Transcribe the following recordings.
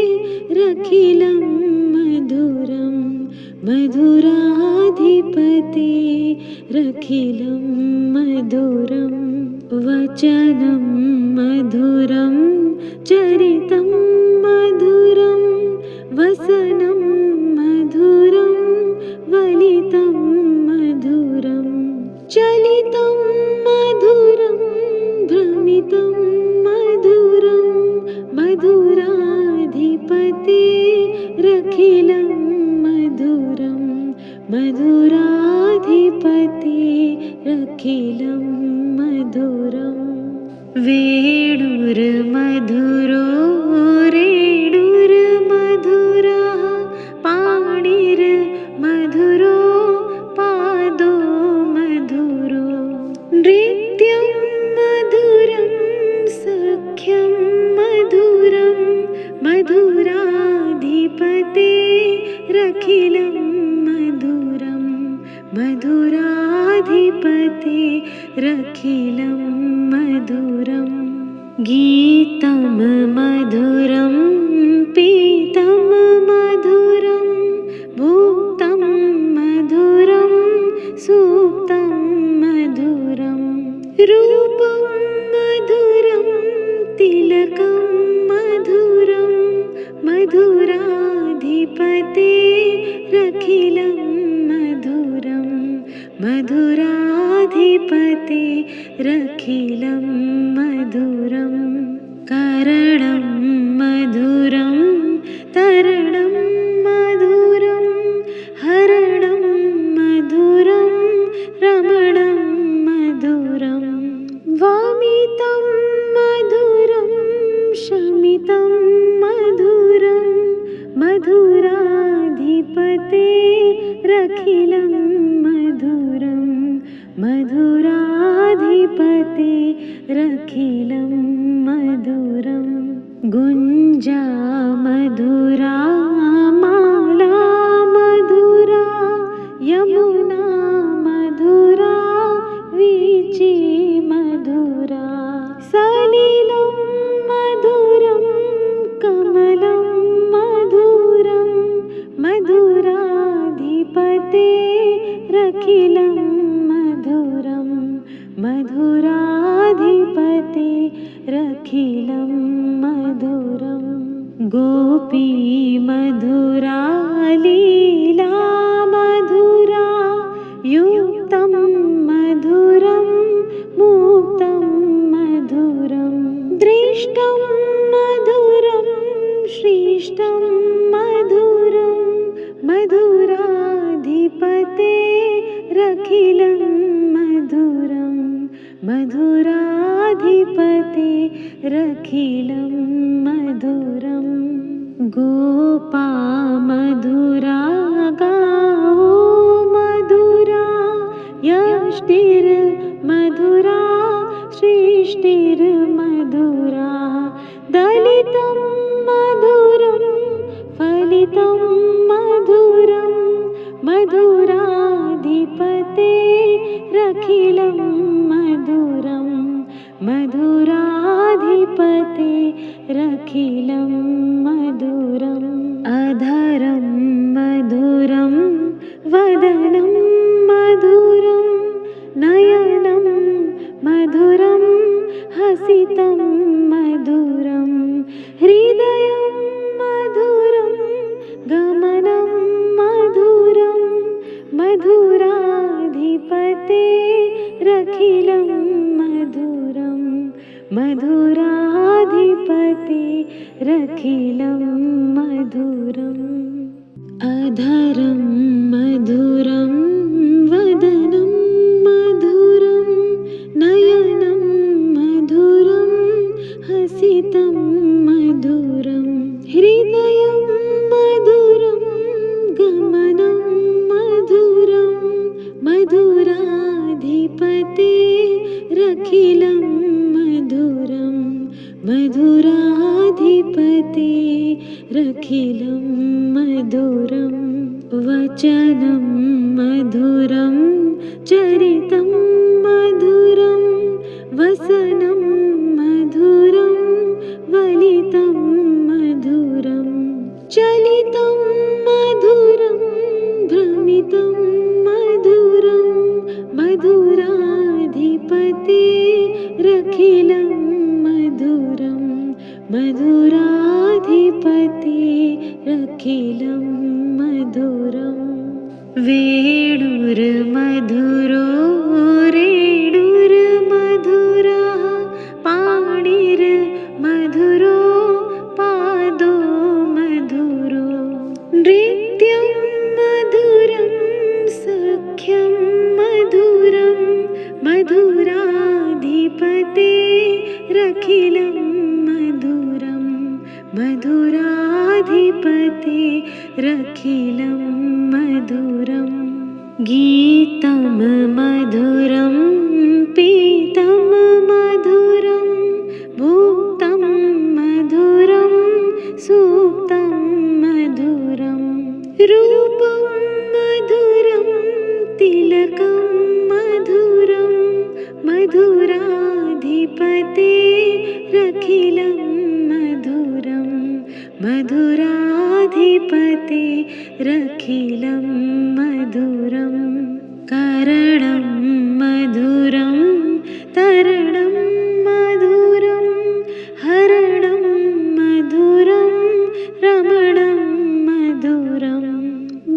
मधुराधिपतेरखिलं मधुरं मधुराधिपतेरखिलं मधुरं वचनं मधुरं चरितं मधुरं वसनं मधुरं वलितं मधुरं चलितं मधुरं भ्रमितं मधुरं मधुराधिपतेरखिलं मधुरं मधुराधिपतेरखिलं मधुरं वेणुर्मधुरो रेणुर्मधुरः पाणिर्मधुरो पादो मधुरो नृत्यं मधुरं सख्यं मधुरं मधुराधिपतेरखिलं मधुरं मधुराधिपतेरखिलं मधुरं गीतं मधुरं पीतं मधुरं भुक्तं मधुरं सुप्तं मधुरं रूपं मधुरं तिलकं मधुरं मधुराधिपतेरखिलं मधुरं मधुराधिपतेरखिलं मधुरं करणं मधुरं तरणं मधुरं हरणं मधुरं रमणं मधुरं वामितं मधुरं शमितं मधुरं मधुराधिपतेरखिलं मधुरं मधुराधिपतेरखिलं मधुरं गुञ्जा मधुरा माला मधुरा यमुना मधुरा वीची मधुरा सलिलं मधुरं कमलं मधुरं मधुराधिपतेरखिलं मधुरं मधुराधिपतेरखिलं मधुरं गोपी मधुरा लीला मधुरा युक्तं मधुरं मुक्तं मधुरं दृष्टं मधुरं श्रेष्ठं मधुरं मधुराधिपतेरखिलं मधुरं मधुराधिपतेरखिलं मधुरं गोपा मधुरा गावो मधुरा यष्टिर्मधुरा सृष्टिर्मधुरा दलितं मधुरं फलितं मधुरं मधुराधिपतेरखिलं मधुरं मधुराधिपतेरखिलं मधुरम् अधरं मधुरं वदनं मधुरं नयनं मधुरं हसितं मधुरं हृदयं मधुरं गमनं मधुरं मधुराधिपतेरखिलं मधुरं मधुराधिपतेरखिलं मधुरम् अधरं मधुरं वदनं मधुरं नयनं मधुरं हसितं मधुरं हृदयं मधुरं गमनं मधुरं मधुराधिपतेरखिलं मधुरं मधुराधिपतेरखिलं मधुरं वचनं मधुरं चरितं मधुरं वसनं मधुरं वलितं मधुराधिपतिरखिलं मधुरम् वेणुर्मधुरो रेणुर्मधुरः पाणिर्मधुरो पादो मधुरो नृत्यं मधुरं सख्यं मधुरं मधुराधिपतेरखिलं मधुरं मधुराधिपतेरखिलं मधुरं गीतं मधुरं पीतं मधुरं भुक्तं मधुरं सुप्तं मधुरं रूपं मधुरं तिलकं मधुरं मधुराधिपतेरखिलं मधुरं मधुराधिपतेरखिलं मधुरं करणं मधुरं तरणं मधुरं हरणं मधुरं रमणं मधुरं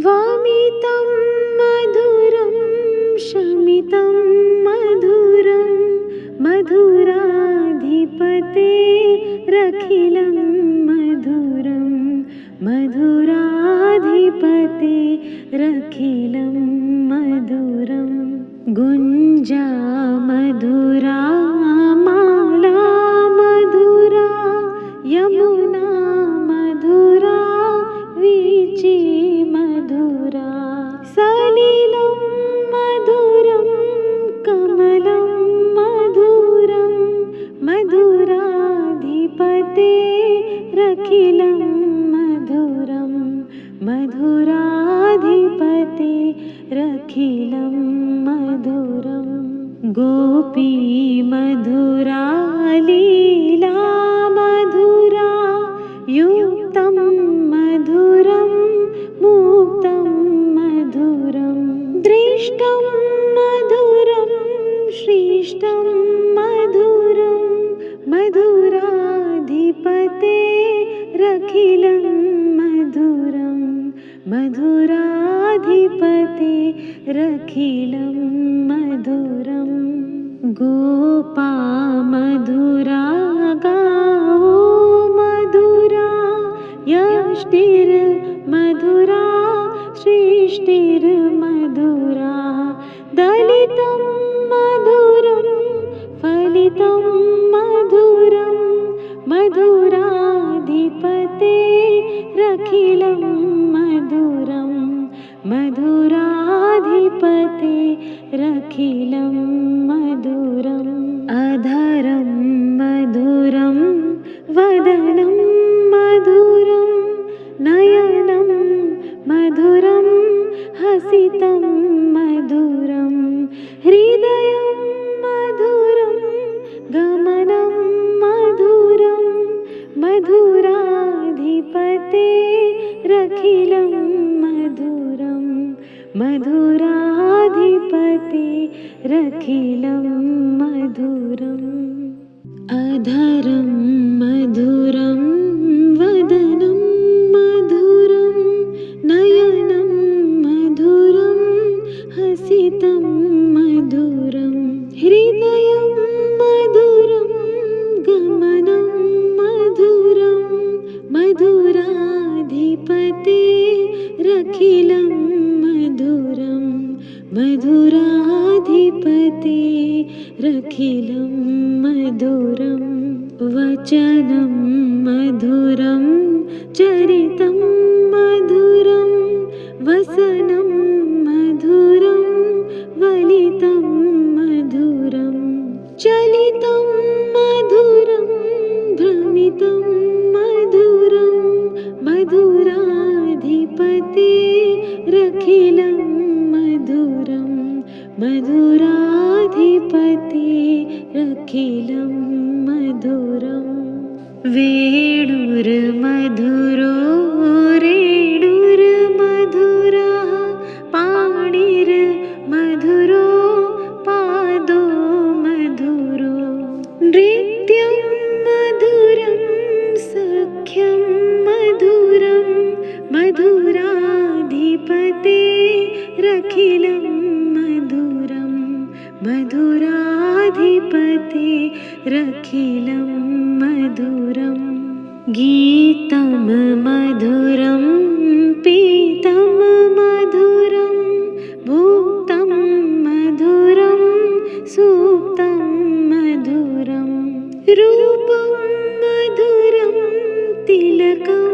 वामितं मधुरं शमितं मधुरं मधुराधिपतेरखिलं मधुरं मधुराधिपतेरखिलं मधुरं गुञ्जा मधुरा माला मधुरा यमुना मधुरा वीची मधुरा सलिलं मधुरं कमलं मधुरं मधुराधिपतेरखिलं मधुरं मधुराधिपतेरखिलं मधुरं गोपी मधुरा लीला मधुरा युक्तं मधुरं मुक्तं मधुरं दृष्टं मधुरं श्रेष्ठं मधुरं मधुराधिपतेरखिलं मधुरं मधुराधिपतेरखिलं मधुरं गोपा मधुरा गावो मधुरा यष्टिर्मधुरा सृष्टिर्मधुरा दलितं मधुरं फलितं मधुरं मधुराधिपतेरखिलं मधुरं मधुराधिपतेरखिलं मधुरम् अधरं मधुरं वदनं मधुरं नयनं मधुरं हसितं मधुरं हृदयं मधुरं गमनं मधुरं मधुराधिपतेरखिलं मधुरं मधुराधिपतेरखिलं मधुरम् अधरं मधुरं वदनं मधुरं नयनं मधुरं हसितं मधुरं हृदयं मधुरं गमनं मधुरं मधुराधिपतेरखिलं मधुरं मधुराधिपतेरखिलं मधुरं वचनं मधुरं चरितं मधुरं वसनं मधुरं वलितं मधुरं चलितं मधुरं भ्रमितं मधुरं मधुराधिपतेरखिलं मधुरं मधुराधिपतेरखिलं मधुरं वेणुर्मधुरो रेणुर्मधुरः पाणिर्मधुरो पादो मधुरो नृत्यं मधुरं रखिलं मधुरं मधुराधिपते रखिलं मधुरं गीतं मधुरं पीतं मधुरं भुक्तं मधुरं सुप्तं मधुरं रूपं मधुरं तिलकं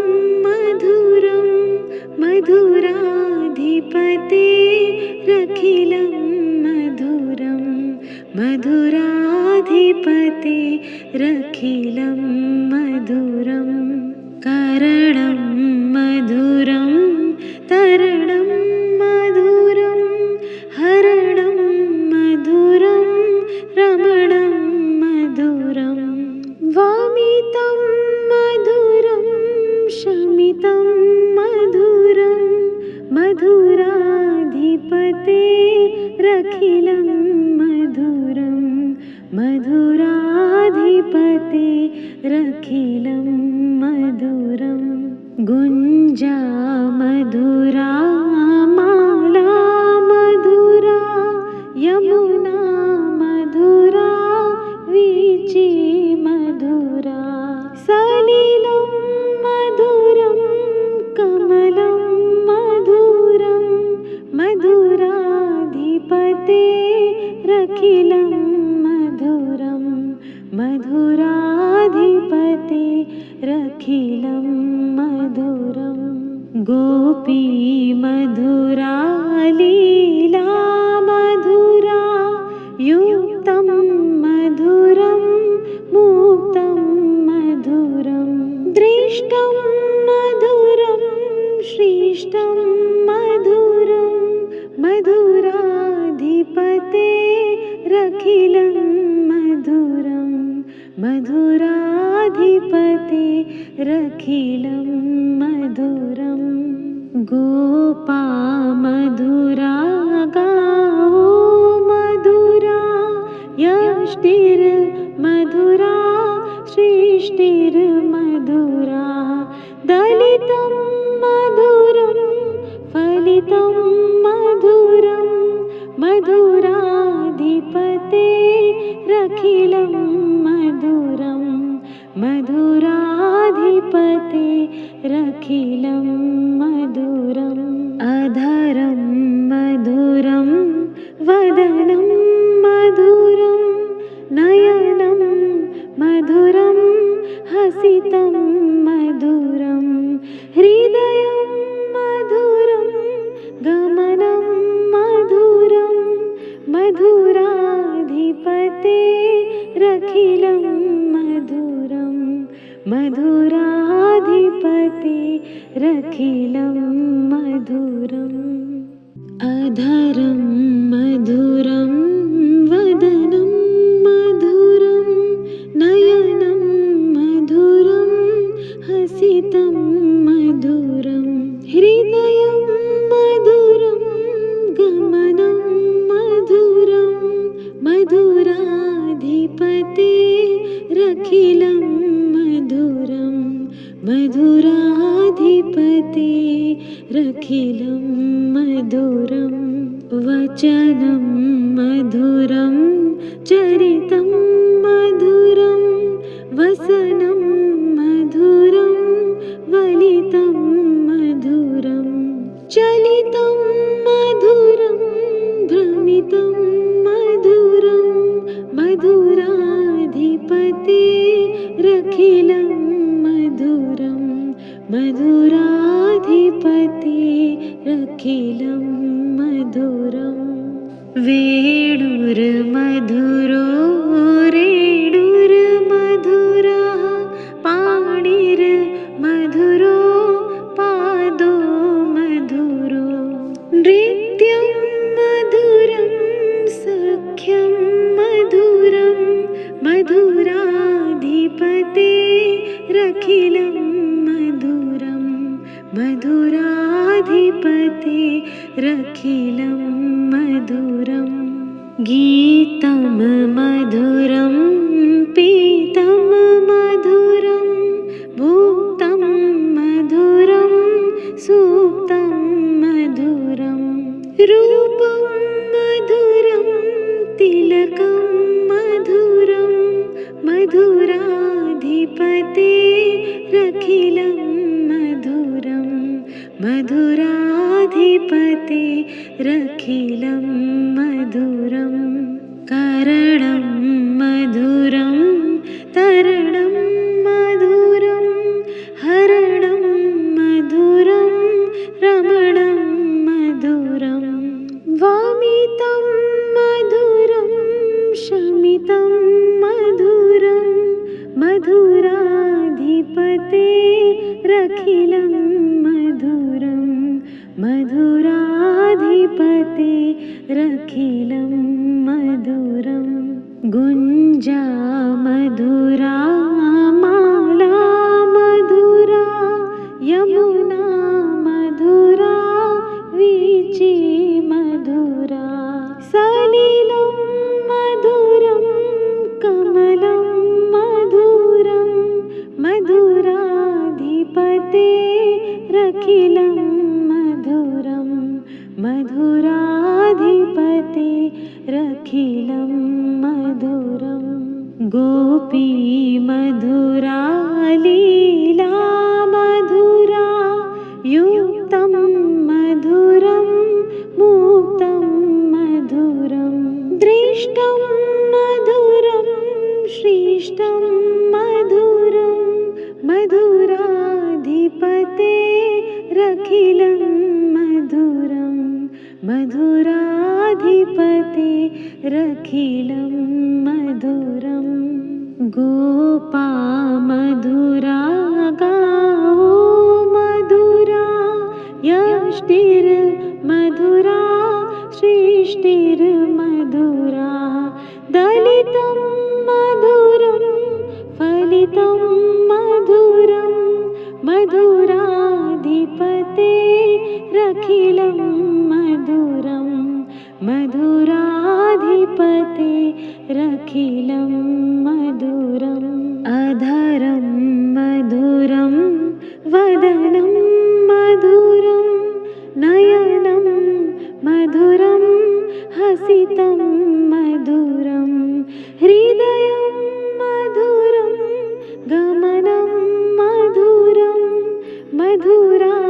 मधुरं मधुराधिपते रखिलं मधुरं मधुराधिपते रखिलं मधुरं करणं मधुरं तरणं मधुरं हरणं मधुरं रमणं मधुरं वामितं मधुरं शमितं मधुरं मधुराधिपते रखिलं मधुरं मधुराधिपते रखिलं मधुरं गुञ्जा मधुरा माला मधुरा यमुना मधुरा वीची मधुरा सलिलं मधुरं कमलं मधुरं मधुराधिपते रखिलं मधुरं मधुराधिपते रखिलं मधुरं गोपी मधुरा लीला मधुरा युक्तं मधुरं मुक्तं मधुरं दृष्टं मधुरं श्रेष्ठं मधुरं मधुराधिपते रखिलं मधुरं मधुराधिपते रखिलं मधुरं गोपा मधुरा गावो मधुरा यष्टिर्मधुरा सृष्टिर्मधुरा दलितं मधुरं फलितं मधुरं मधुराधिपते रखिलं मधुरं मधुराधिपते रखिलं मधुरम् अधरं मधुरं वदनं मधुरं नयनं मधुरं हसितं मधुरं हृदयं मधुरं गमनं मधुरं मधुराधिपते रखिलं मधुरं मधुराधिपते रखिलं मधुरम् अधरं मधुरं वदनं मधुरं नयनं मधुरं हसितं मधुरं हृदयं मधुरं गमनं मधुरं मधुराधिपते रखिलं मधुरं मधुराधिपते रखिलं मधुरं वचनं मधुरं चरितं मधुरं वसनं मधुरं वलितं मधुरं चलितं मधुरं भ्रमितं मधुरं मधुराधिपते रखिलं मधुरं मधुराधिपते रखिलं मधुरं वेणुर्मधुरो रेणुर्मधुरा पाणिर्मधुरो पादो मधुरो नृत्यं मधुरं सख्यं मधुरं मधुराधिपते रखिलं मधुरं मधुराधिपते रखिलं मधुरं गीतं मधुरं पीतं मधुरं भुक्तं मधुरं सुप्तं मधुरं रखिलं मधुरं मधुराधिपते रखिलं मधुरं कारणं मधुरं तरणं मधुरं हरणं मधुरं रमणं मधुरं वामितं मधुरं शमितं मधुरं मधुराधिपते रखिलं मधुरं मधुराधिपते रखिलं मधुरं गुञ्जा मधुरा माला मधुरा यमुना मधुरा वीची मधुरा सलिलं मधुरं कमलं मधुरं मधुराधिपते रखिलं मधुरं मधुराधिपते रखिलं मधुरं गोपी मधुरा लीला मधुरा युक्तं मधुरं मुक्तं मधुरं दृष्टं मधुरं श्रेष्ठं मधुरं मधुराधिपते रखिलं मधुरं मधुराधिपते रखिलं मधुरं गोपा मधुरा गाओ मधुरा यष्टिर्मधुरा सृष्टिर्मधुरा दलितं मधुरं फलितं मधुरं मधुराधिपते रखिलं मधुरं मधुराधिपते रखिलं मधुरम् अधरं मधुरं वदनं मधुरं नयनं मधुरं हसितं मधुरं हृदयं मधुरं गमनं मधुरं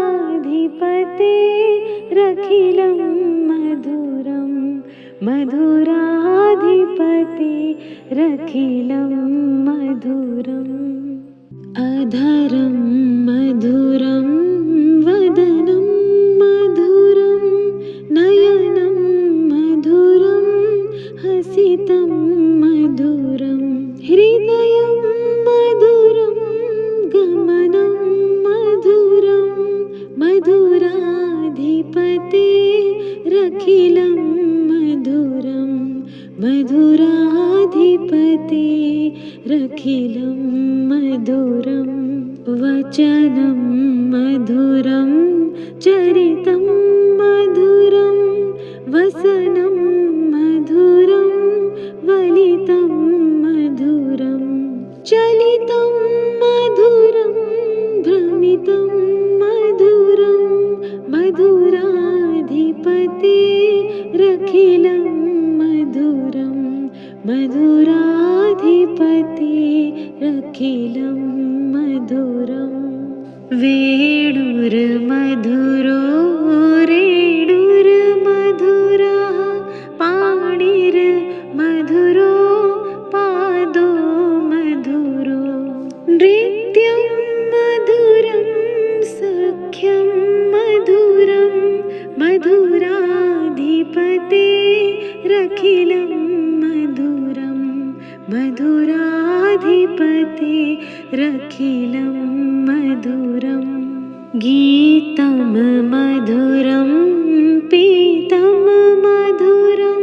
मधुराधिपते रखिलं मधुरं मधुराधिपते रखिलं मधुरम् अधरं मधुरं वदनं मधुरं नयनं मधुरं हसितं मधुरं हृदयं मधुरं गमनं मधुरं मधुराधिपते रखिलं मधुरं मधुराधिपते रखिलं मधुरं वचनं मधुरं चरितं मधुरं वसनं मधुरं वलितं मधुरं चलितं मधुरं भ्रमितं मधुरं मधुराधिपते रखिलं मधुरं मधुराधिपते रखिलं मधुरं वेणुर्मधुरो रेणुर्मधुरः पाणिर्मधुरो पादो मधुरो नृत्यं मधुरं सख्यं मधुरं मधुराधिपते रखिलं मधुरं मधुराधिपते रखिलं मधुरं गीतं मधुरं पीतं मधुरं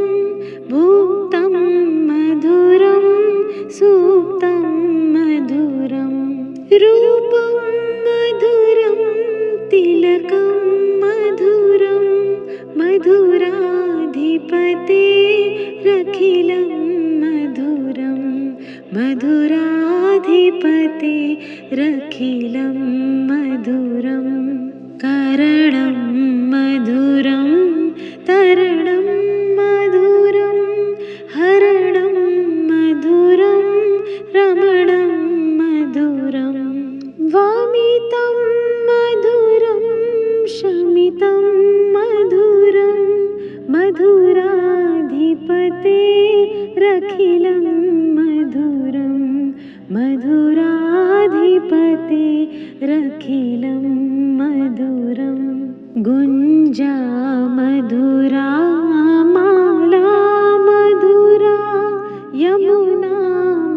भुक्तं मधुरं सुप्तं मधुरं रूपं मधुरं तिलकं मधुरं मधुराधिपते रखिलं मधुरं मधुराधिपते रखिलं मधुरं कारणं मधुरं तरणं मधुरं हरणं मधुरं रमणं मधुरं गीतं मधुरं मधुराधिपतेरखिलं मधुरं मधुराधिपतेरखिलं मधुरं गुञ्जा मधुरा माला मधुरा यमुना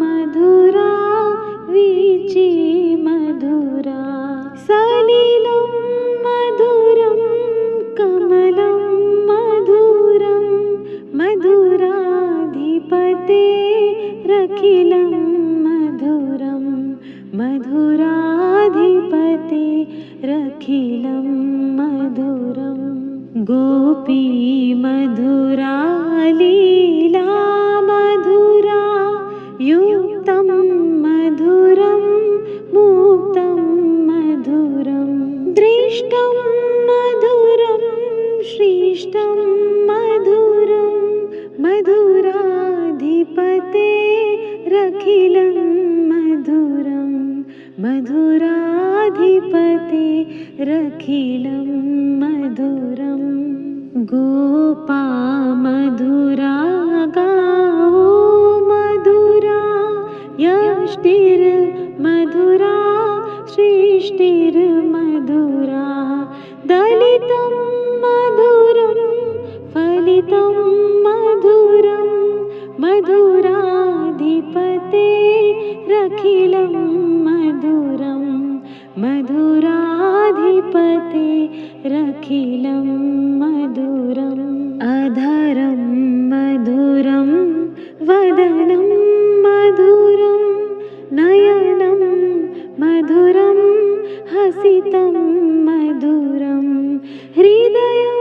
मधुरा वीची मधुरा सलिलं मधुरं कमलं मधुरं मधुराधिपतेरखिलं मधुरं मधुराधिपतेरखिलं मधुरं गोपी मधुरा लीला मधुरा युक्तं मधुरं मुक्तं मधुरं दृष्टं मधुरं श्रेष्ठं मधुरं मधुराधिपतेरखिलं मधुरं मधुराधिपतेरखिलं मधुरं गोपा मधुरा गाओ मधुरा यष्टिर्मधुरा सृष्टिर्मधुरा दलितं मधुरं फलितं मधुरं मधुराधिपतेरखिलं मधुरं मधुराधिपतेरखिलं मधुरम् अधरं मधुरं वदनं मधुरं नयनं मधुरं हसितं मधुरं हृदयं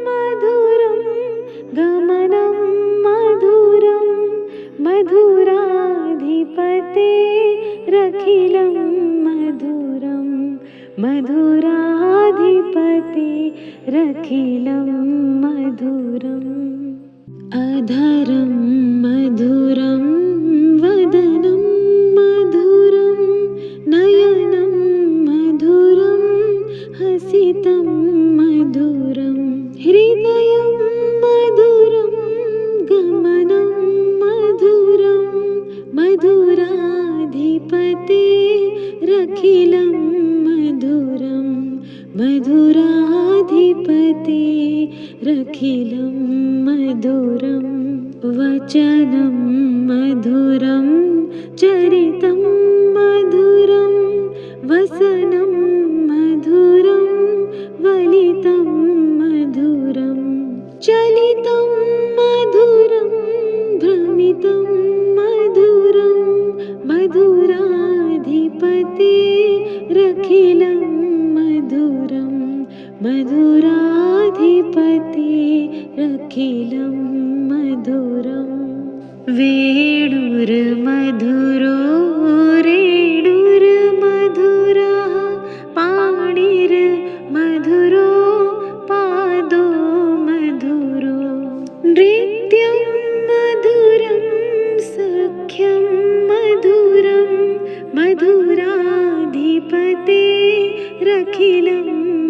मधुरं गमनं मधुरं मधुराधिपतेरखिलं मधुरं मधुराधिपतेरखिलं मधुरम् अधरं मधुरं वदनं मधुरं नयनं मधुरं हसितं मधुरं हृदयं मधुरं गमनं मधुरं मधुराधिपतेरखिलं मधुरं मधुराधिपतेरखिलं मधुरं वचनं मधुरं चरितं मधुरं वसनं मधुरं वलितं मधुरं चलितं मधुरं भ्रमितं मधुरं मधुराधिपतेरखिलं मधुरं मधुराधिपतेरखिलं मधुरं वेणुर्मधुरो रेणुर्मधुरः पाणिर्मधुरो पादो मधुरो नृत्यं मधुरं सख्यं मधुरं मधुराधिपतेरखिलं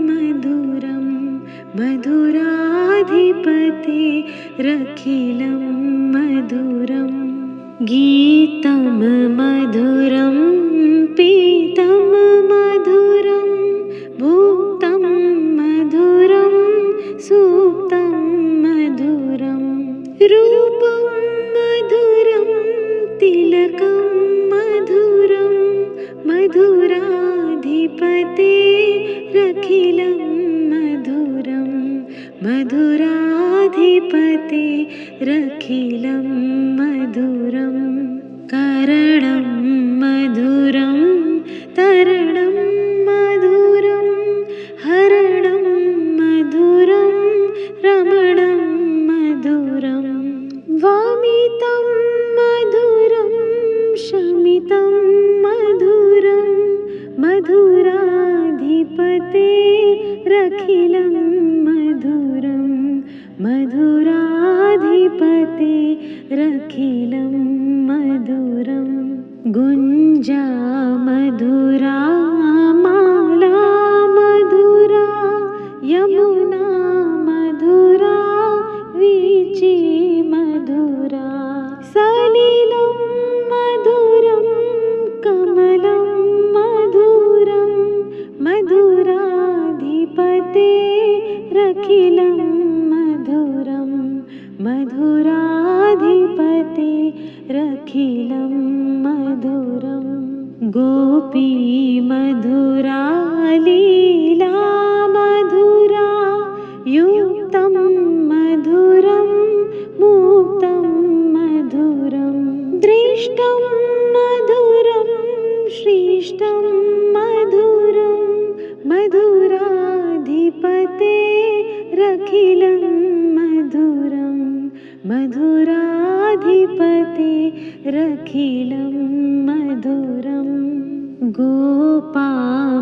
मधुरं मधुराधिपतेरखिलं मधुरं गीतं मधुरं पीतं मधुरं भुक्तं मधुरं सुप्तं मधुरं रूपं मधुरं तिलकं मधुरं मधुराधिपतेरखिलं मधुरं मधुराधिपतेरखिलं मधुरं करणं मधुरं तरणं मधुरं हरणं मधुरं रमणं मधुरं वामितं मधुरं शमितं मधुरं मधुराधिपतेरखिलं मधुरं मधुराधिपतेरखिलं मधुरं गुञ्जा मधुरा माला मधुरा यमुना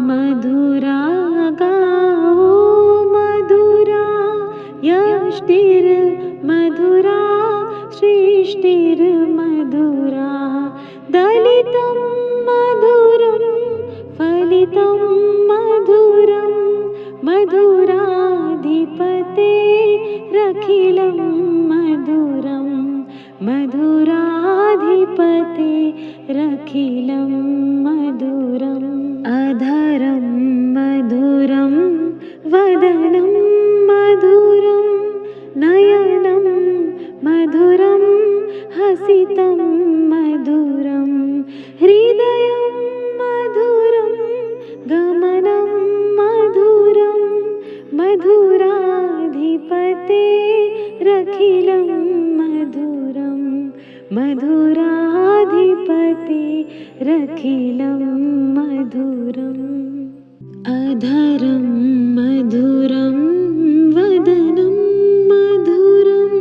मधुरा गाओ मधुरा यष्टिर्मधुरा सृष्टिर्मधुरा दलितं मधुरं फलितं मधुरं मधुराधिपतेरखिलं मधुरं मधुराधिपतेरखिलं मधुरम् अधरं मधुरं वदनं मधुरं नयनं मधुरं हसितं मधुरं हृदयं मधुरं गमनं मधुरं मधुराधिपतेरखिलं मधुरं मधुराधिपतेरखिलं मधुरम् अधरं मधुरं वदनं मधुरं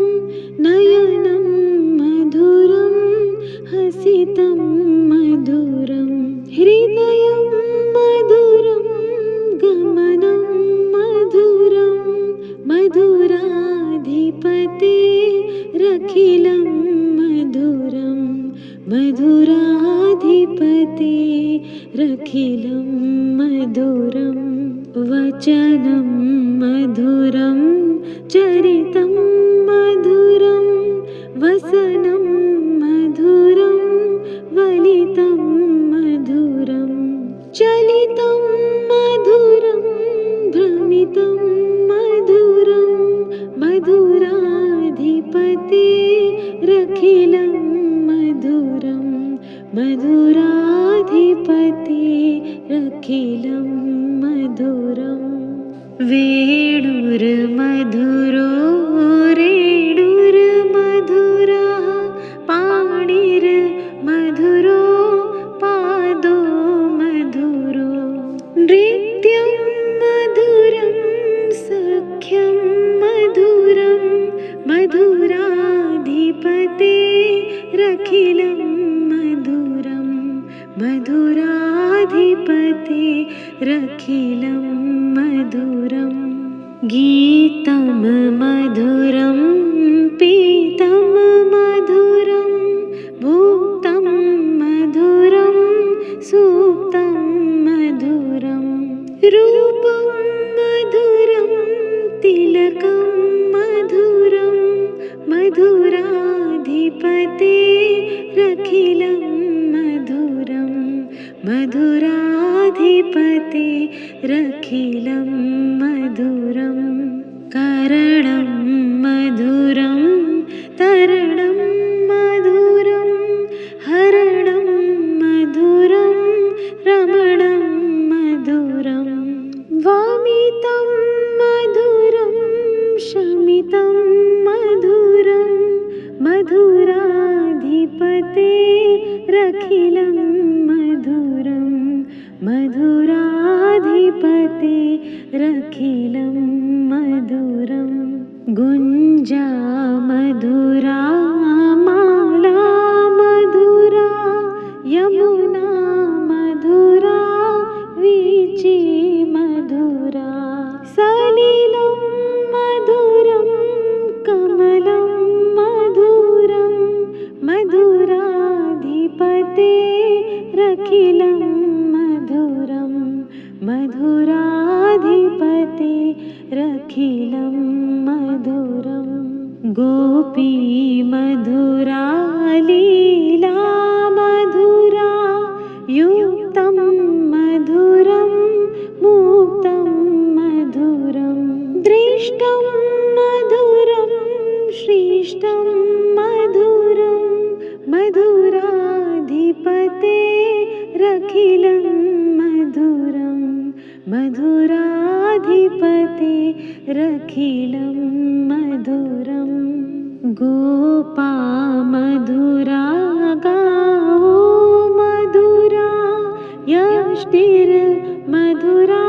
नयनं मधुरं हसितं मधुरं हृदयं मधुरं गमनं मधुरं मधुराधिपतेरखिलं मधुरं मधुराधिपतेरखिलं मधुरं वचनं मधुरं चरितं मधुरं वसनं मधुरं वलितं मधुरं चलितं मधुरं भ्रमितं मधुरं मधुराधिपतेरखिलं मधुरं मधुराधिपतेरखिलं मधुरम् वेणुर्मधुरो रेणुर्मधुरः पाणिर्मधुरो पादो मधुरो नृत्यं मधुरं सख्यं मधुरं मधुराधिपतेरखिलं मधुरं मधुराधिपतेरखिलं मधुरम् गीतं मधुरं पीतं मधुरं भुक्तं मधुरं सुप्तं मधुरं रूपं मधुरं तिलकं मधुरं मधुराधिपतेरखिलं मधुरं मधुराधिपतेरखिलं मधुरम् करणं मधुरं तरणं मधुरं हरणं मधुरं रमणं मधुरं वामितं मधुरं शमितं मधुरं मधुराधिपतेरखिलं मधुरं मधुराधिपतेरखिलं मधुरं गुञ्जा मधुरा माला मधुरा यमुना मधुरा वीची मधुरा सलिलं मधुरं कमलं मधुरं मधुराधिपतेरखिलं मधुरं मधुराधिपतेरखिलं मधुरं गोपी मधुरा लीला मधुरा युक्तं मधुरं मुक्तं मधुरं दृष्टं मधुरं श्रेष्ठं मधुरं मधुराधिपतेरखिलं मधुरं मधुराधिपतेरखिलं मधुरं गोपा मधुरा गाओ मधुरा यष्टिर्मधुरा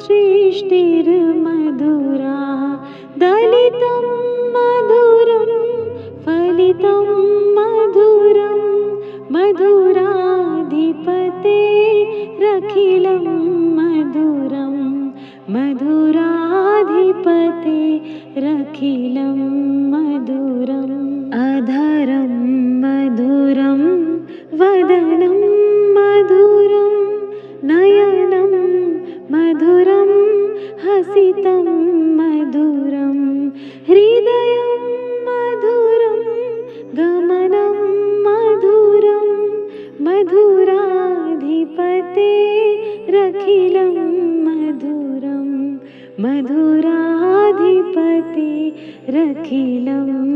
सृष्टिर्मधुरा दलितं मधुरं फलितं मधुरं मधुराधिपतेरखिलं रखिलं मधुरं मधुराधिपते रखिलं मधुरम् अधरं मधुरं वदनं मधुरं नयनं मधुरं हसितं मधुरं हृदयं मधुरं गमनं मधुरं मधुराधिपते रखिलं मधुरं मधुराधिपते रखिलं